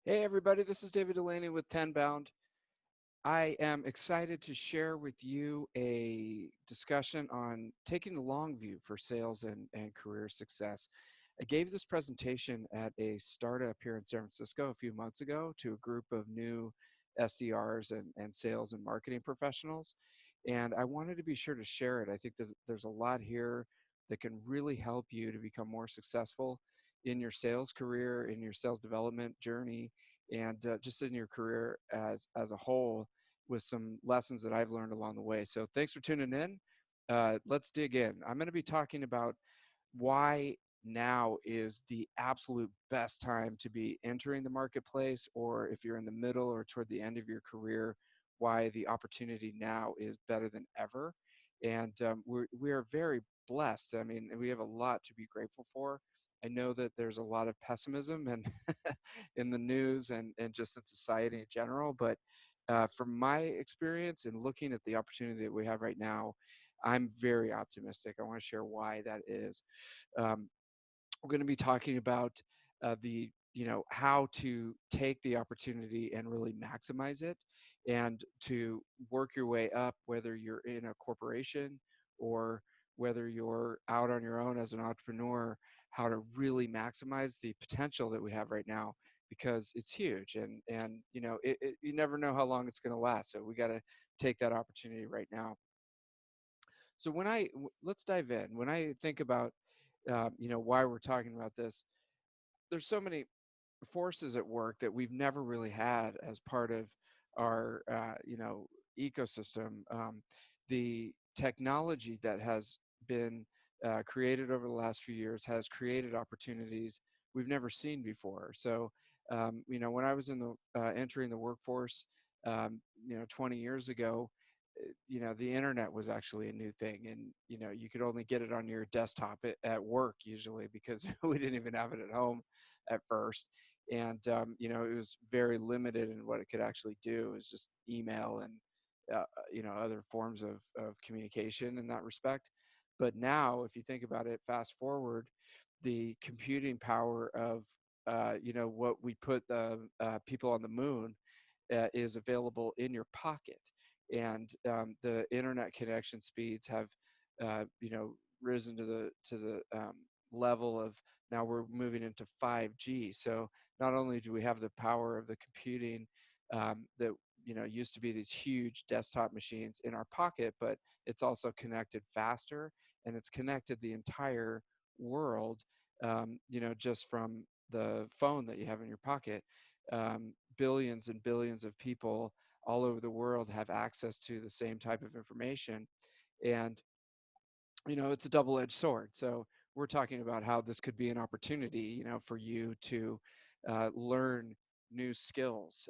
Hey everybody, this is David Dulany with Tenbound. I am excited to share with you a discussion on taking the long view for sales and career success. I gave this presentation at a startup here in San Francisco a few months ago to a group of new SDRs and sales and marketing professionals. And I wanted to be sure to share it. I think that there's a lot here that can really help you to become more successful in your sales career, in your sales development journey, and just in your career as a whole, with some lessons that I've learned along the way. So thanks for tuning in. Let's dig in. I'm going to be talking about why now is the absolute best time to be entering the marketplace, or if you're in the middle or toward the end of your career, why the opportunity now is better than ever. And we are very blessed. I mean, we have a lot to be grateful for. I know that there's a lot of pessimism and in the news and just in society in general, but from my experience and looking at the opportunity that we have right now, I'm very optimistic. I want to share why that is. Um, we're going to be talking about how to take the opportunity and really maximize it, and to work your way up, whether you're in a corporation or whether you're out on your own as an entrepreneur, how to really maximize the potential that we have right now, because it's huge. And you never know how long it's going to last, so we got to take that opportunity right now. So let's dive in. When I think about why we're talking about this, there's so many forces at work that we've never really had as part of our ecosystem. The technology that has been created over the last few years has created opportunities we've never seen before. So when I was in the entering the workforce 20 years ago, the internet was actually a new thing, and you could only get it on your desktop at work usually, because we didn't even have it at home at first. And it was very limited in what it could actually do. It was just email and other forms of communication in that respect. But now, if you think about it, fast forward, the computing power of what we put the people on the moon is available in your pocket. And the internet connection speeds have risen to the level of, now we're moving into 5G. So not only do we have the power of the computing that used to be these huge desktop machines in our pocket, but it's also connected faster, and it's connected the entire world, just from the phone that you have in your pocket. Billions and billions of people all over the world have access to the same type of information. And it's a double-edged sword. So we're talking about how this could be an opportunity, for you to learn new skills,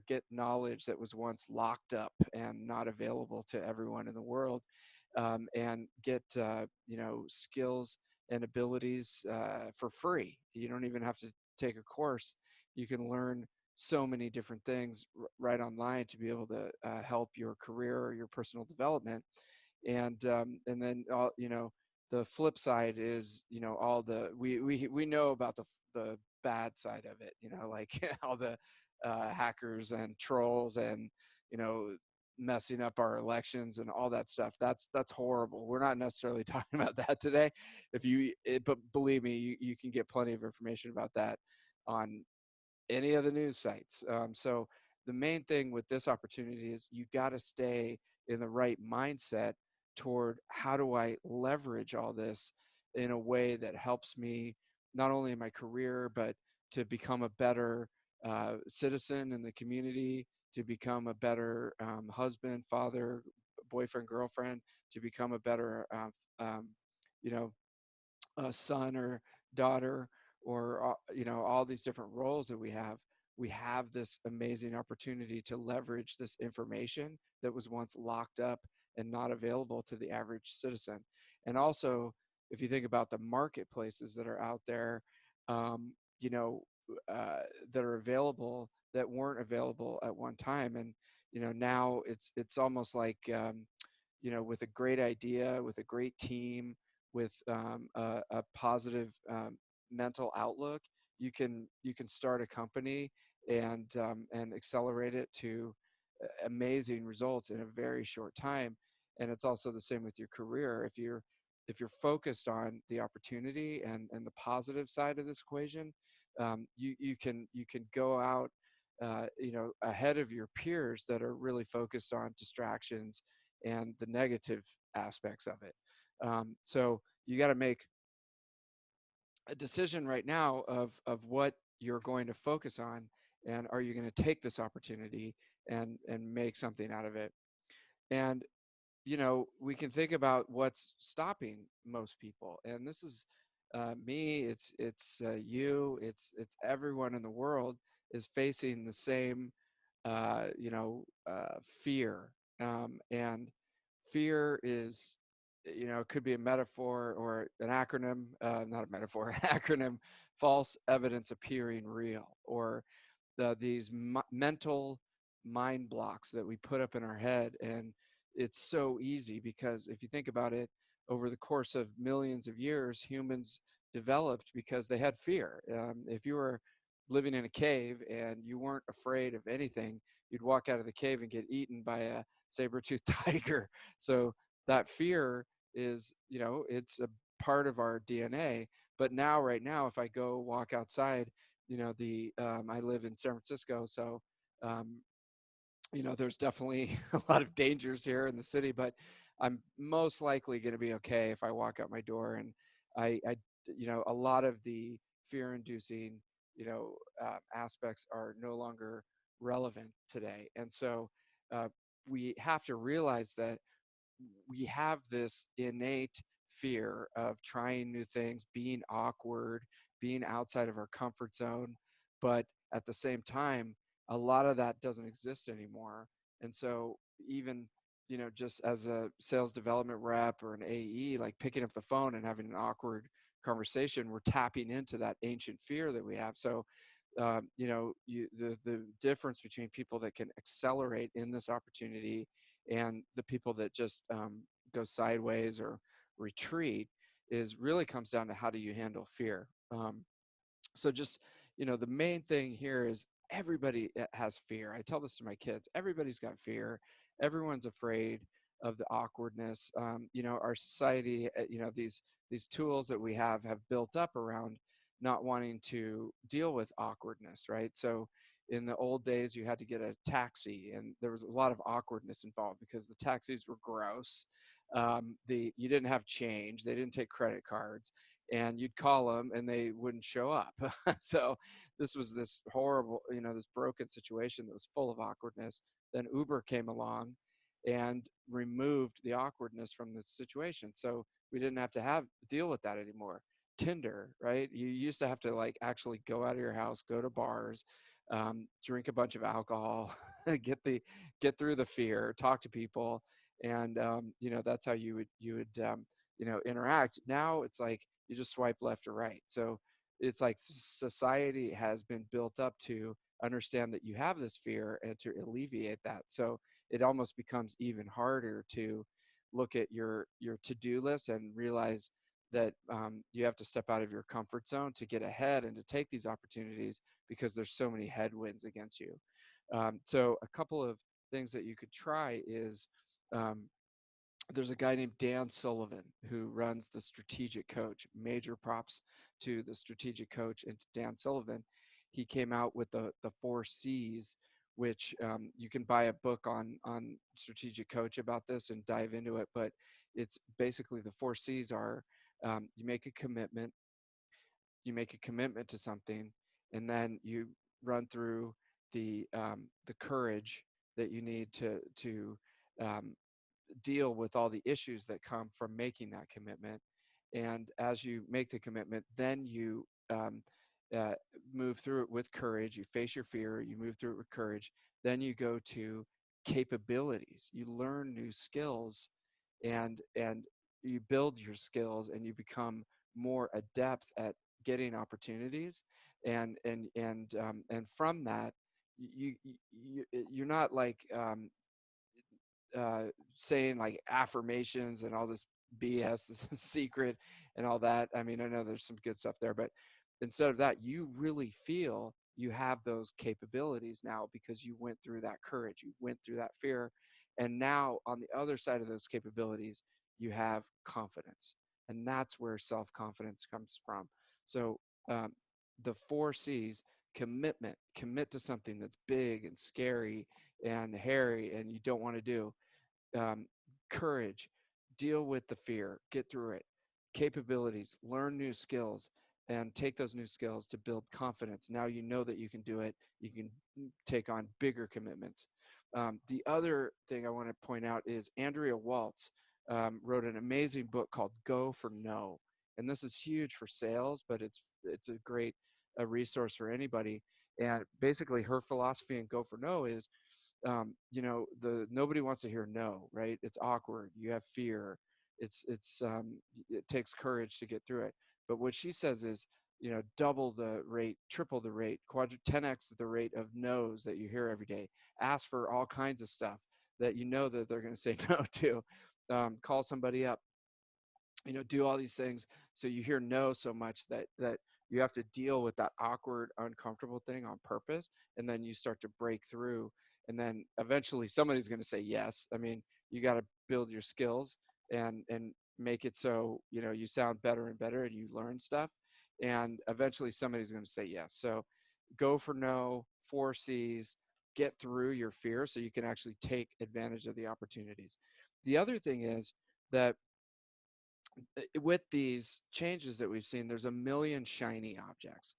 get knowledge that was once locked up and not available to everyone in the world, and get skills and abilities for free. You don't even have to take a course. You can learn so many different things right online to be able to help your career or your personal development. And then the flip side is, all the we know about the bad side of it, like all the hackers and trolls, and messing up our elections and all that stuff. That's horrible. We're not necessarily talking about that today. But believe me, you can get plenty of information about that on any of the news sites. So the main thing with this opportunity is you got to stay in the right mindset toward, how do I leverage all this in a way that helps me not only in my career, but to become a better citizen in the community, to become a better husband, father, boyfriend, girlfriend, to become a better you know son or daughter, or all these different roles that we have this amazing opportunity to leverage this information that was once locked up and not available to the average citizen. And also, if you think about the marketplaces that are out there, um, you know that are available, that weren't available at one time. And now it's almost like, with a great idea, with a great team, with a positive mental outlook, you can start a company and accelerate it to amazing results in a very short time. And it's also the same with your career. If you're focused on the opportunity and the positive side of this equation, you can go out ahead of your peers that are really focused on distractions and the negative aspects of it. So you got to make a decision right now of what you're going to focus on, and are you going to take this opportunity and make something out of it. And we can think about what's stopping most people, and this is me. It's you. It's everyone in the world is facing the same, fear. And fear is, it could be a metaphor or an acronym, not a metaphor, acronym: false evidence appearing real, or these mental mind blocks that we put up in our head. And it's so easy because if you think about it, over the course of millions of years, humans developed because they had fear. If you were living in a cave and you weren't afraid of anything, you'd walk out of the cave and get eaten by a saber-toothed tiger. So that fear is, it's a part of our DNA. But now, right now, if I go walk outside, I live in San Francisco, so um, there's definitely a lot of dangers here in the city, but I'm most likely going to be okay if I walk out my door. And a lot of the fear-inducing, aspects are no longer relevant today. And so uh, we have to realize that we have this innate fear of trying new things, being awkward, being outside of our comfort zone. But at the same time, a lot of that doesn't exist anymore. And so, even, just as a sales development rep or an AE, like picking up the phone and having an awkward conversation, we're tapping into that ancient fear that we have. So, the difference between people that can accelerate in this opportunity and the people that just go sideways or retreat is really comes down to how do you handle fear. So just, the main thing here is everybody has fear. I tell this to my kids: everybody's got fear. Everyone's afraid of the awkwardness. Our society, these tools that we have built up around not wanting to deal with awkwardness, right? So in the old days, you had to get a taxi, and there was a lot of awkwardness involved because the taxis were gross. You didn't have change. They didn't take credit cards, and you'd call them and they wouldn't show up. So this was this horrible, this broken situation that was full of awkwardness. Then Uber came along and removed the awkwardness from the situation. So we didn't have to deal with that anymore. Tinder, right? You used to have to like actually go out of your house, go to bars, drink a bunch of alcohol, get through the fear, talk to people, and that's how you would interact. Now it's like you just swipe left or right. So it's like society has been built up to understand that you have this fear and to alleviate that. So it almost becomes even harder to look at your to-do list and realize that you have to step out of your comfort zone to get ahead and to take these opportunities because there's so many headwinds against you. So a couple of things that you could try is, um, there's a guy named Dan Sullivan who runs the Strategic Coach. Major props to the Strategic Coach and to Dan Sullivan. He came out with the 4 C's, which you can buy a book on Strategic Coach about this and dive into it. But it's basically the 4 C's are, you make a commitment, to something, and then you run through the courage that you need to um, deal with all the issues that come from making that commitment. And as you make the commitment, then you uh, move through it with courage. You face your fear, you move through it with courage. Then you go to capabilities. You learn new skills, and you build your skills, and you become more adept at getting opportunities. And from that, you're not like saying like affirmations and all this BS, secret and all that. I mean, I know there's some good stuff there, but instead of that, you really feel you have those capabilities now because you went through that courage, you went through that fear. And now on the other side of those capabilities, you have confidence. And that's where self confidence comes from. So, um, the 4 C's: commitment, commit to something that's big and scary and hairy and you don't want to do. um, Courage, deal with the fear, get through it. Capabilities, learn new skills and take those new skills to build confidence. Now you know that you can do it. You can take on bigger commitments. The other thing I want to point out is Andrea Waltz wrote an amazing book called Go for No. And this is huge for sales, but it's a great resource for anybody. And basically her philosophy in Go for No is the nobody wants to hear no, right? It's awkward, you have fear, it takes courage to get through it. But what she says is, double the rate, triple the rate, 10x the rate of no's that you hear every day. Ask for all kinds of stuff that you know that they're going to say no to. Call somebody up, do all these things. So you hear no so much that you have to deal with that awkward, uncomfortable thing on purpose, and then you start to break through, and then eventually somebody's going to say yes. I mean, you got to build your skills and make it so you sound better and better, and you learn stuff, and eventually somebody's going to say yes. So go for no, 4 C's, get through your fear so you can actually take advantage of the opportunities. The other thing is that with these changes that we've seen, there's a million shiny objects,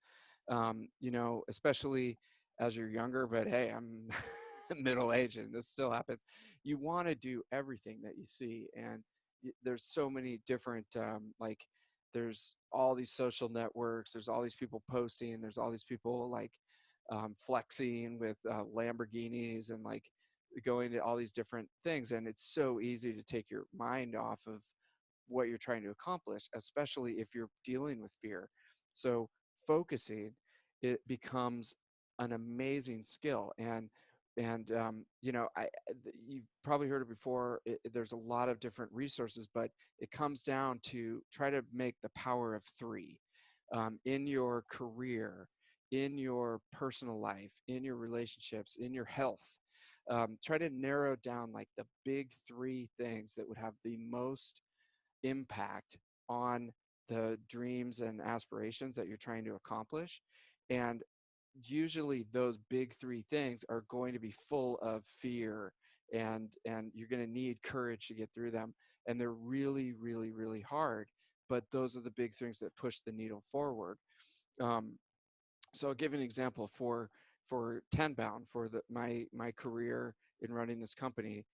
especially as you're younger. But hey, I'm middle aged and this still happens. You want to do everything that you see. And there's so many different, there's all these social networks, there's all these people posting, there's all these people like flexing with Lamborghinis and like going to all these different things. And it's so easy to take your mind off of what you're trying to accomplish, especially if you're dealing with fear. So focusing, it becomes an amazing skill. You've probably heard it before. There's a lot of different resources, but it comes down to try to make the power of three in your career, in your personal life, in your relationships, in your health. Try to narrow down like the big 3 things that would have the most impact on the dreams and aspirations that you're trying to accomplish. And usually those big 3 things are going to be full of fear, and you're going to need courage to get through them, and they're really, really, really hard, but those are the big things that push the needle forward. um, so I'll give an example for Tenbound, for my career in running this company.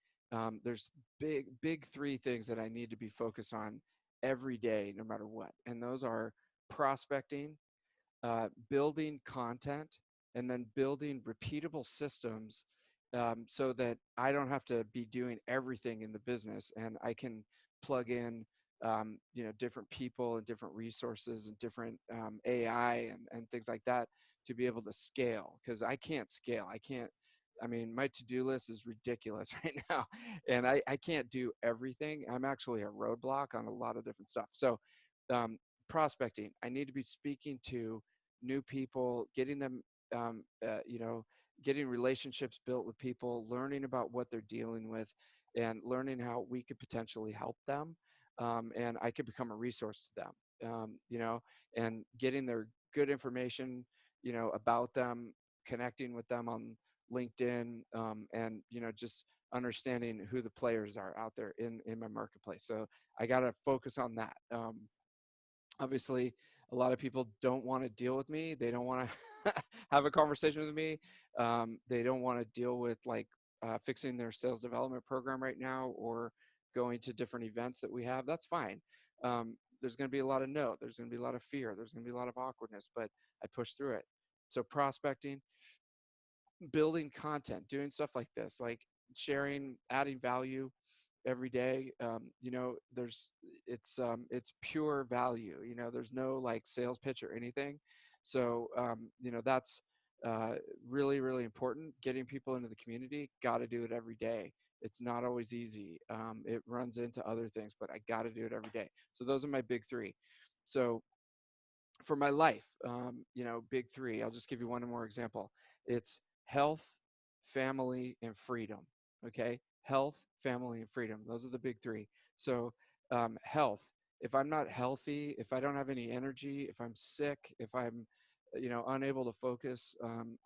There's big 3 things that I need to be focused on every day, no matter what, and those are prospecting, building content, and then building repeatable systems, so that I don't have to be doing everything in the business, and I can plug in different people and different resources and different AI and things like that to be able to scale, because I can't scale. I mean, my to-do list is ridiculous right now, and I can't do everything. I'm actually a roadblock on a lot of different stuff. So um, prospecting, I need to be speaking to new people, getting them, um, uh, you know, getting relationships built with people, learning about what they're dealing with, and learning how we could potentially help them, and I could become a resource to them, and getting their good information, about them, connecting with them on LinkedIn, and just understanding who the players are out there in my marketplace. So I got to focus on that. Obviously, a lot of people don't want to deal with me. They don't want to have a conversation with me. They don't want to deal with like fixing their sales development program right now, or going to different events that we have. That's fine. There's going to be a lot of no. There's going to be a lot of fear. There's going to be a lot of awkwardness, but I push through it. So prospecting, building content, doing stuff like this, like sharing, adding value every day. It's pure value. There's no like sales pitch or anything. So that's really, really important. Getting people into the community, got to do it every day. It's not always easy. It runs into other things, but I got to do it every day. So those are my big 3. So for my life, big three. I'll just give you one more example. It's health, family, and freedom. Okay, health, family, and freedom. Those are the big three. So, health. If I'm not healthy, if I don't have any energy, if I'm sick, if I'm, unable to focus,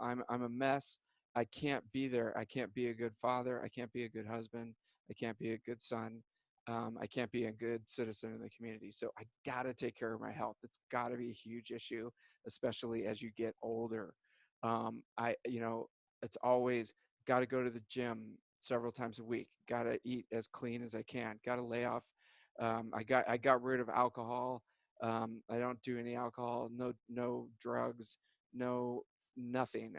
I'm a mess. I can't be there. I can't be a good father. I can't be a good husband. I can't be a good son. I can't be a good citizen in the community. So I got to take care of my health. It's got to be a huge issue, especially as you get older. It's always got to go to the gym several times a week. Got to eat as clean as I can. Got to lay off. I got rid of alcohol. I don't do any alcohol. No drugs. No nothing.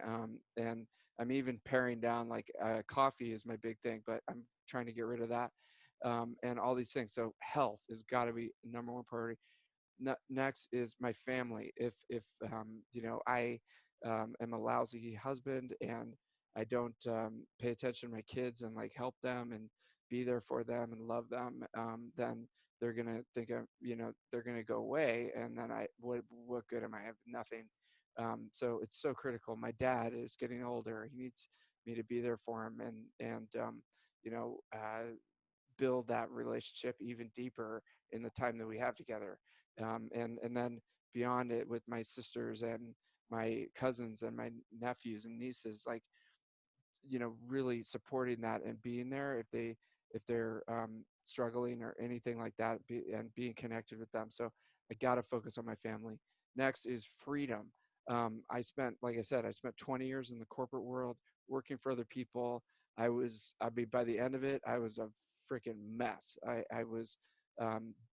And I'm even paring down. Like coffee is my big thing, but I'm trying to get rid of that, and all these things. So health has got to be number one priority. Next is my family. If I am a lousy husband and I don't pay attention to my kids and like help them and be there for them and love them, then they're gonna think they're gonna go away, and then what good am I? I have nothing. So it's so critical. My dad is getting older. He needs me to be there for him, and you know uh, build that relationship even deeper in the time that we have together. And then beyond it, with my sisters and my cousins and my nephews and nieces, like, really supporting that and being there if they're struggling or anything like that, and being connected with them. So I got to focus on my family. Next is freedom. Like I said, I spent 20 years in the corporate world working for other people. I mean, by the end of it, I was a freaking mess. I was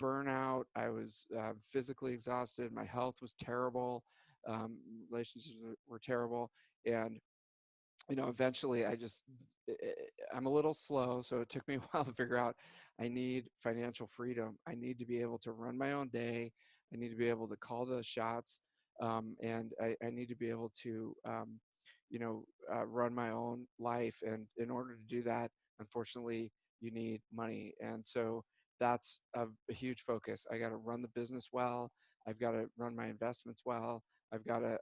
burnout. I was physically exhausted. My health was terrible. Um, Relationships were terrible. And eventually I'm a little slow, so it took me a while to figure out I need financial freedom. I need to be able to run my own day. I need to be able to call the shots, and I need to be able to, run my own life. And in order to do that, unfortunately, you need money. And so that's a huge focus. I got to run the business well. I've got to run my investments well. I've got to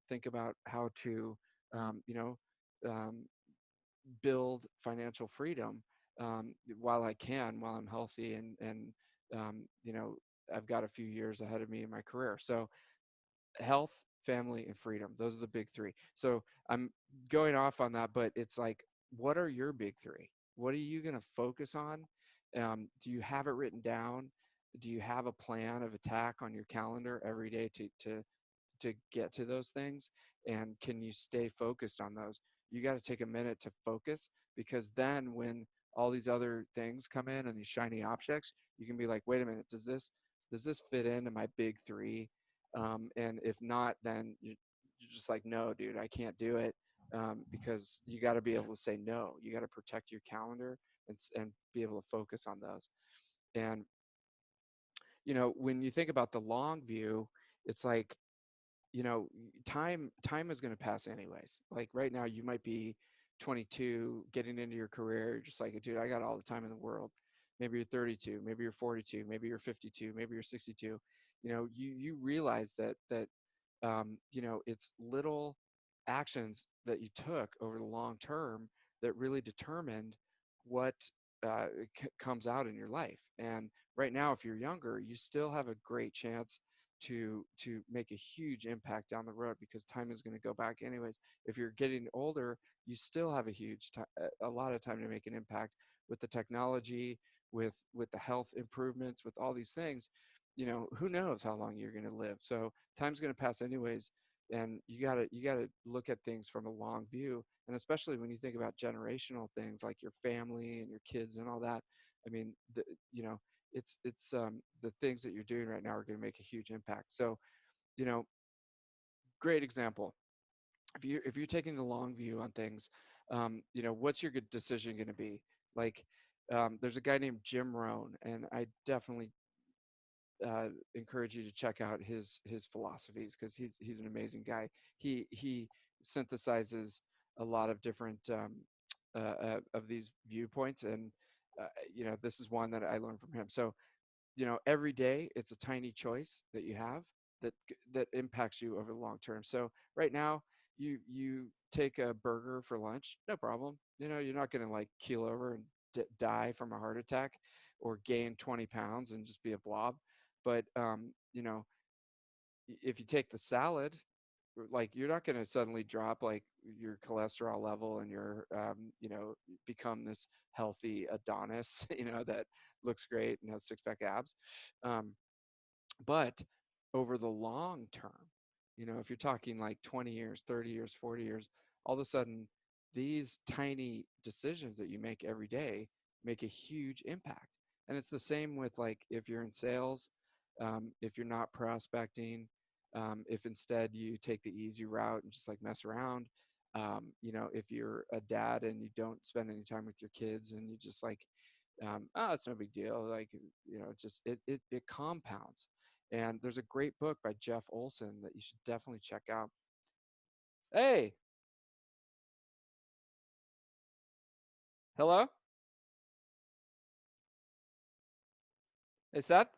think about how to, um, you know, um, build financial freedom, while I'm healthy, and I've got a few years ahead of me in my career. So health, family, and freedom. Those are the big three. So I'm going off on that, but it's like, what are your big three? What are you going to focus on? Do you have it written down? Do you have a plan of attack on your calendar every day to get to those things? And can you stay focused on those? You got to take a minute to focus, because then when all these other things come in and these shiny objects, you can be like, wait a minute, does this fit into my big three? And if not, then you're just like, no, dude, I can't do it. Because you got to be able to say no. You got to protect your calendar, and be able to focus on those. And when you think about the long view, it's like, time is going to pass anyways. Like right now, you might be 22, getting into your career. You're just like, dude, I got all the time in the world. Maybe you're 32, maybe you're 42, maybe you're 52, maybe you're 62. You realize that it's little actions that you took over the long term that really determined what comes out in your life. And right now, if you're younger, you still have a great chance to make a huge impact down the road, because time is going to go back anyways. If you're getting older, you still have a lot of time to make an impact with the technology, with the health improvements, with all these things. Who knows how long you're going to live? So time's going to pass anyways, and you gotta look at things from a long view. And especially when you think about generational things like your family and your kids and all that. I mean, you know it's the things that you're doing right now are going to make a huge impact. So, you know great example. If you're taking the long view on things, what's your good decision going to be? Like, there's a guy named Jim Rohn, and I definitely encourage you to check out his philosophies, because he's an amazing guy. He synthesizes a lot of different of these viewpoints, and this is one that I learned from him. So, every day it's a tiny choice that you have. that impacts you over the long term. So right now, you take a burger for lunch, no problem. You're not going to like keel over and die from a heart attack or gain 20 pounds and just be a blob. But if you take the salad, like you're not going to suddenly drop like your cholesterol level and become this healthy Adonis, that looks great and has six pack abs. Um, but over the long term, if you're talking like 20 years, 30 years, 40 years, all of a sudden these tiny decisions that you make every day make a huge impact. And it's the same with like if you're in sales, if you're not prospecting, if instead you take the easy route and just like mess around, if you're a dad and you don't spend any time with your kids and you just like, oh, it's no big deal. Like, just it compounds. And there's a great book by Jeff Olson that you should definitely check out. Hey, hello? Hey, Seth?